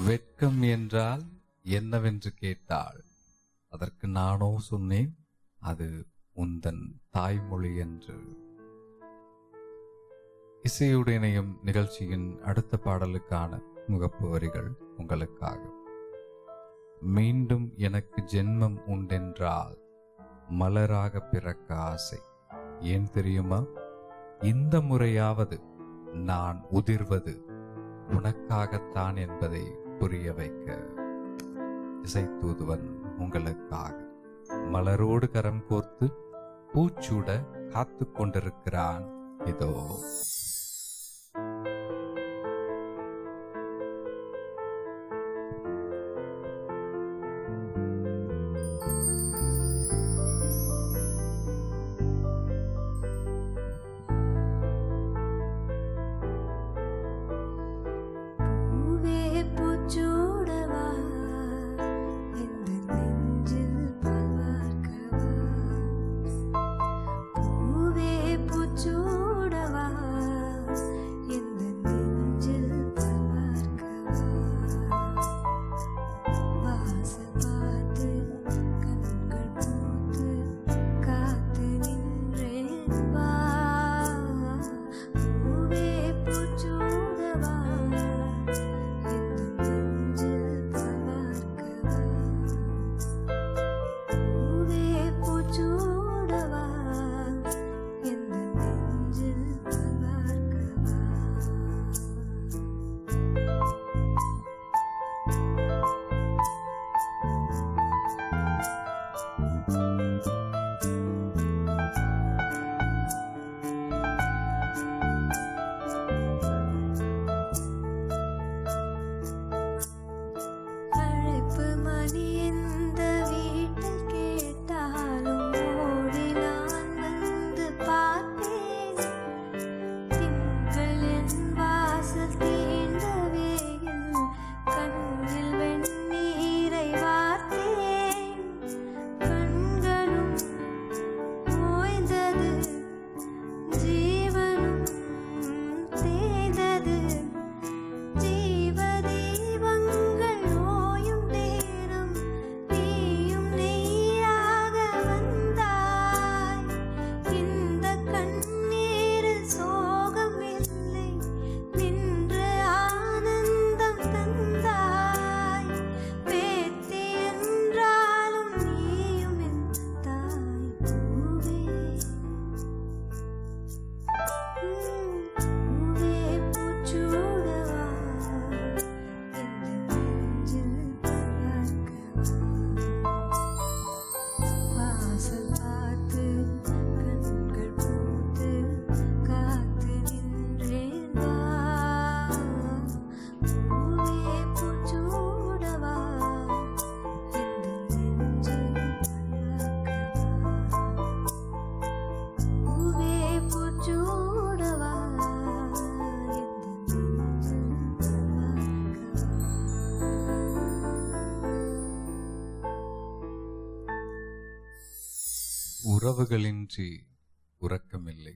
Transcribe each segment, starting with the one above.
வெட்கம் என்றால் என்னவென்று கேட்டாள். அதற்கு நானோ சொன்னேன், அது உந்தன் தாய்மொழி என்று. இசையுடனையும் நிகழ்ச்சியின் அடுத்த பாடலுக்கான முகப்பு வரிகள் உங்களுக்காக. மீண்டும் எனக்கு ஜென்மம் உண்டென்றால் மலராக பிறக்க ஆசை. ஏன் தெரியுமா? இந்த முறையாவது நான் உதிர்வது உனக்காகத்தான் என்பதை புரிய வைக்க. இசைத்தூதுவன் உங்களுக்காக. மலரோடு கரம் கோர்த்து பூச்சூட காத்து கொண்டிருக்கிறான். இதோ உறவுகளின்றி உறக்கமில்லை.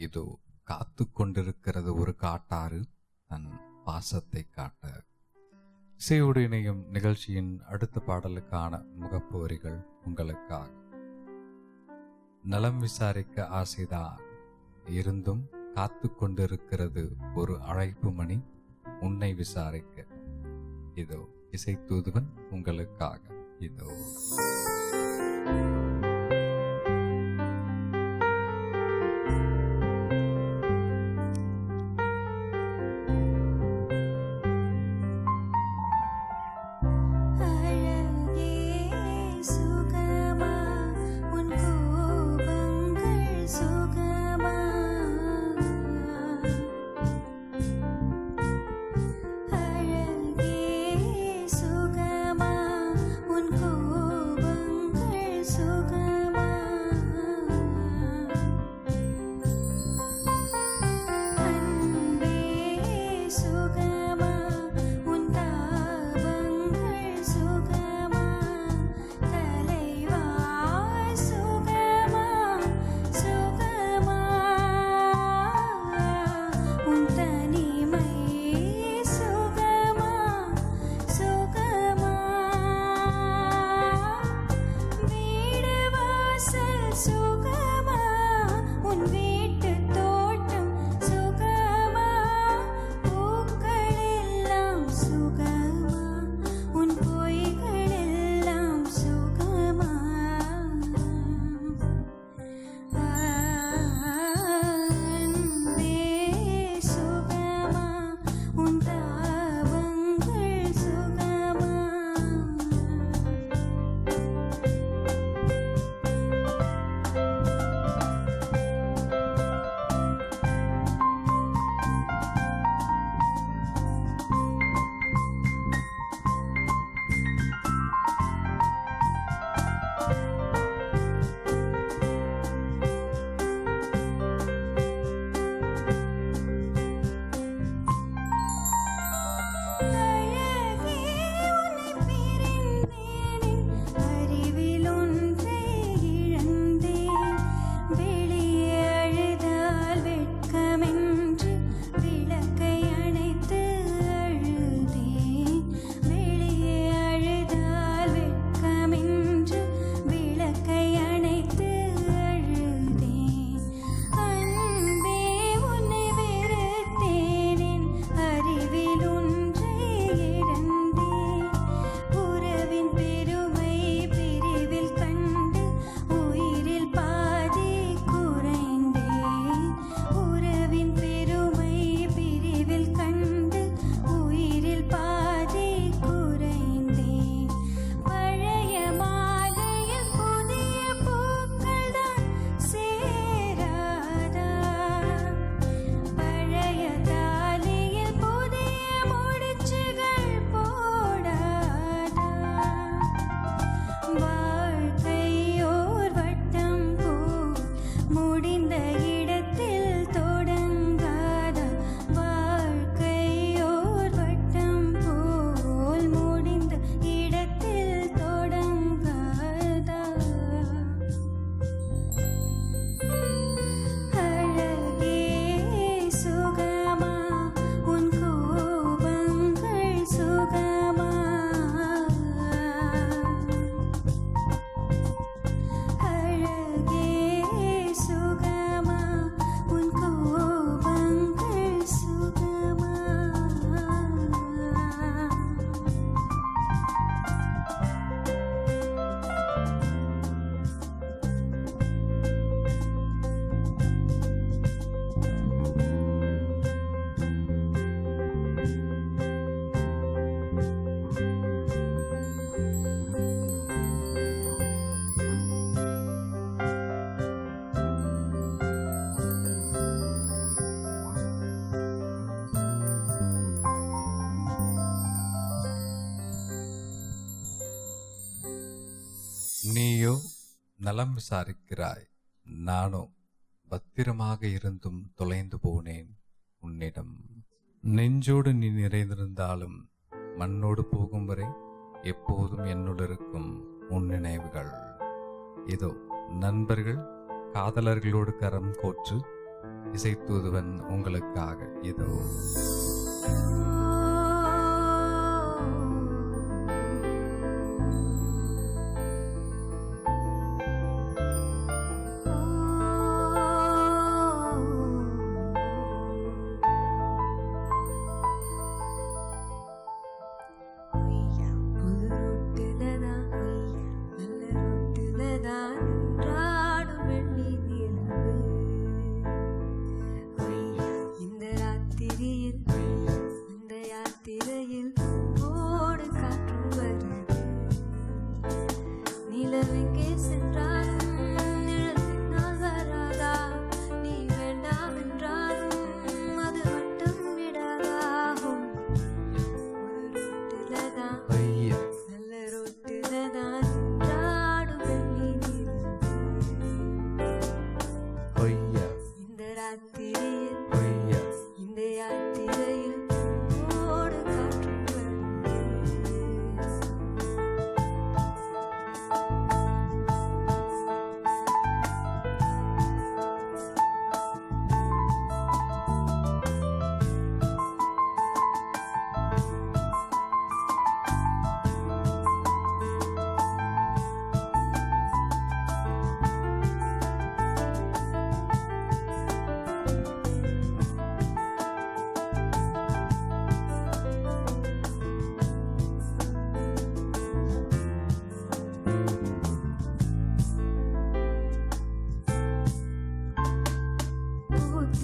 இதோ காத்து கொண்டிருக்கிறது ஒரு காட்டாறு தன் பாசத்தை காட்ட. இசையோடு இணையும் நிகழ்ச்சியின் அடுத்த பாடலுக்கான முகப்பு வரிகள் உங்களுக்காக. நலம் விசாரிக்க ஆசைதான் இருந்தும் காத்து கொண்டிருக்கிறது ஒரு அழைப்பு மணி உன்னை விசாரிக்க. இதோ இசைத்தூதுவன் உங்களுக்காக. இதோ சுகமா நீயோ நலம் விசாரிக்கிறாய், நானோ பத்திரமாக இருந்தும் தொலைந்து போனேன் உன்னிடம். நெஞ்சோடு நீ நிறைந்திருந்தாலும் மண்ணோடு போகும் வரை எப்போதும் என்னுள் இருக்கும் உன் நினைவுகள். இதோ நண்பர்கள் காதலர்களோடு கரம் கோற்று இசைத்தூதுவன் உங்களுக்காக. இதோ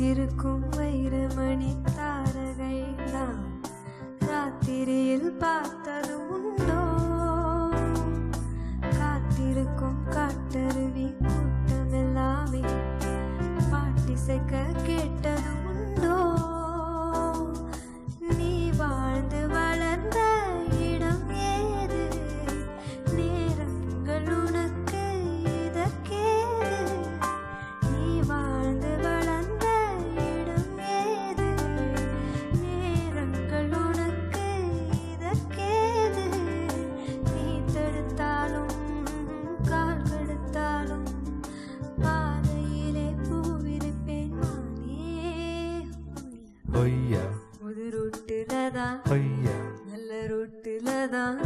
இருக்கும் வைரமணி தாரகை நாம் ராத்திரியில் பார்த்தது உண்டோ? காத்திருக்கும் காட்டருவி கூட்டமெல்லாமே பாட்டிசைக்க கேட்டது உண்டோ? நீ வாழ்ந்து வளர்ந்த இடம் ஏது? நேரங்கள் உனக்கு இதற்கேது? நீ வாழ்ந்து வளர்ந்த இடம் ஏது? நேரங்கள் உனக்கு இதற்கேது? நீ தடுத்தாலும் கால் கெடுத்தாலும் பாதையிலே பூவிருப்பேன் நானே. புது ரூட்டுலதான் நல்ல ரூட்டுலதான்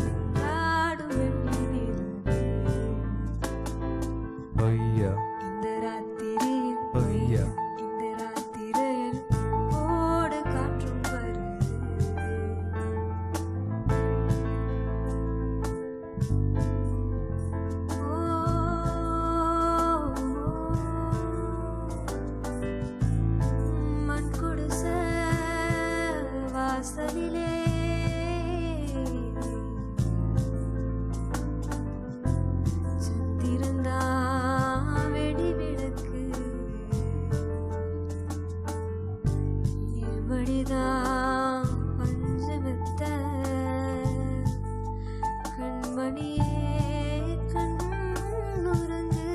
ஆடும் வெள்ளி இந்த ராத்திரியில் இந்த ராத்திரியில் ஓடு காற்றும் வருது. மண் குடிச வாசலிலே சந்திருந்தா வெடி விளக்கு இருமடிதான் பஞ்சமெத்த கண்மணியே கண்ணுறங்கு.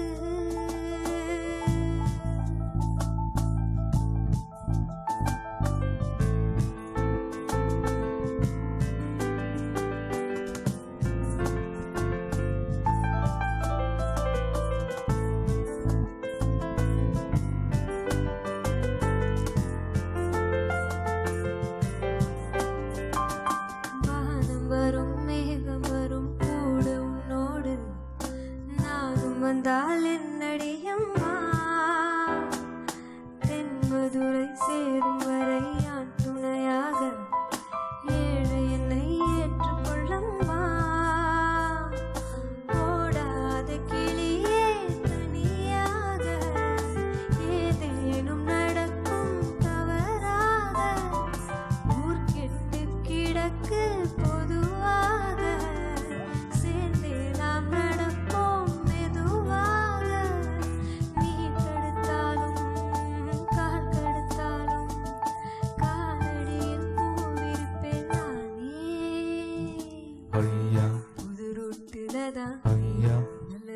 வானம் வரும் மேகம் வரும் கூட உன்னோடு நானும் வந்தால் என்னடியம்மா? தென்மதுரை சேரும் வரை யான் துணையாக ஏழை என்னை ஏற்றுக்கொள்ளம்மா. ஓடாத கிளியே தனியாக ஏதேனும் நடக்கும் தவறாக ஊர் கெட்டு கிடக்கு பொதுவாக சேர்ந்தே நாம் நடப்போம் மெதுவாக. நீ தடுத்தாலும் கால் கெடுத்தாலும் காலடியில் பூவிருப்பேன் நானே. புது ரூட்டுலதான் நல்ல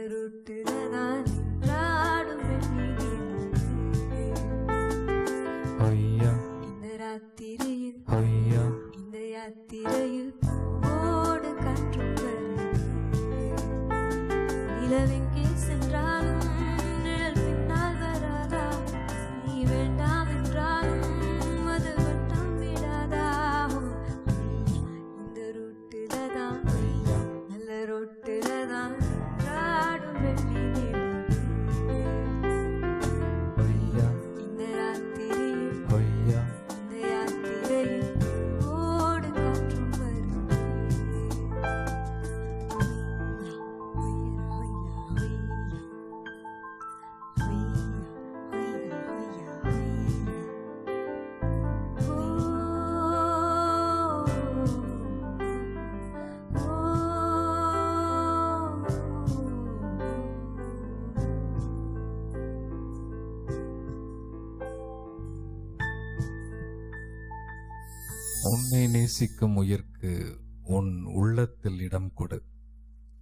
உன்னை நேசிக்கும் உயிர்க்கு உன் உள்ளத்தில் இடம் கொடு.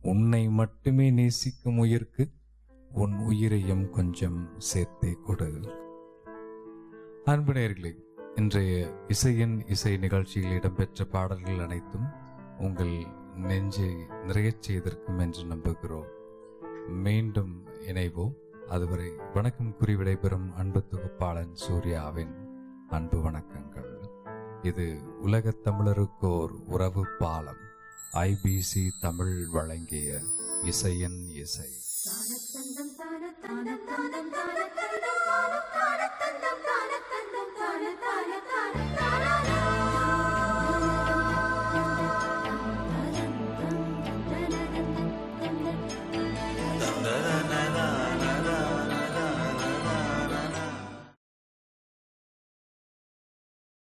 உன்னை மட்டுமே நேசிக்கும் உயிர்க்கு உன் உயிரையும் கொஞ்சம் சேர்த்தே கொடு. அன்பு நேயர்களே, இன்றைய இசையின் இசை நிகழ்ச்சியில் இடம்பெற்ற பாடல்கள் அனைத்தும் உங்கள் நெஞ்சை நிறையச் செய்திருக்கும் என்று நம்புகிறோம். மீண்டும் இணைவோம். அதுவரை வணக்கம் கூறி விடைபெறும் அன்பு தொகுப்பாளன் சூர்யாவின் அன்பு வணக்கங்கள். இது உலகத் தமிழருக்கோர் உறவு பாலம். IBC தமிழ் வழங்கிய இசையின் இசை.